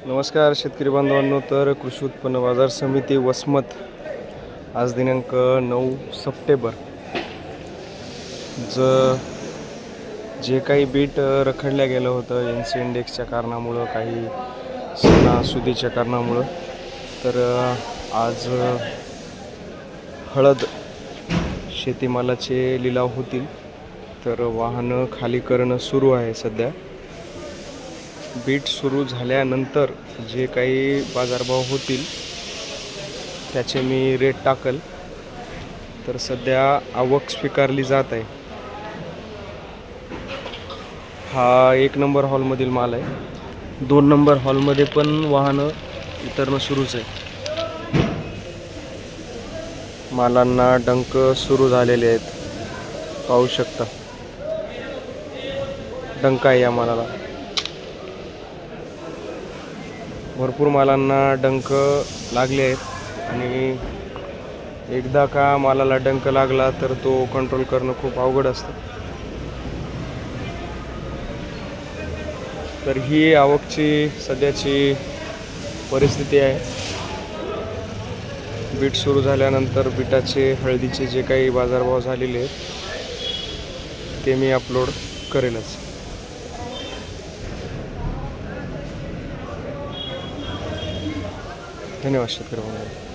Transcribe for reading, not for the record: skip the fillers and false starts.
नमस्कार शेतकरी बांधवांनो। तर कृषी उत्पन्न बाजार समिती वसमत आज दिनांक 9 सप्टेंबर जे काही बीट रखडल्या गेलं होतं NC इंडेक्सच्या कारणामुळं, काही सणासुदीच्या कारणामुळं, तर आज हळद शेतीमालाचे लिलाव होतील। तर वाहनं खाली करणं सुरू आहे सध्या। बीट सुरू झाल्यानंतर जे काही बाजारभाव होतील त्याचे मी रेट टाकल। तर सध्या आवक स्वीकारली जात आहे। हा 1 नंबर हॉलमधील माल आहे। 2 नंबर हॉलमध्ये पण वाहनं उतरणं सुरूच आहे। मालांना डंक सुरू झालेले आहेत, पाहू शकता डंक आहे या मालाला। भरपूर मालांना डंक लागले आहेत आणि एकदा का मालाला डंक लागला तर तो कंट्रोल करणं खूप अवघड असतं। तर ही आवकची सध्याची परिस्थिती आहे। बीट सुरू झाल्यानंतर बीटाचे हळदीचे जे काही बाजारभाव झालेले आहेत ते मी अपलोड करेलच। धन्यवाद शेतकरी बांधवांनो।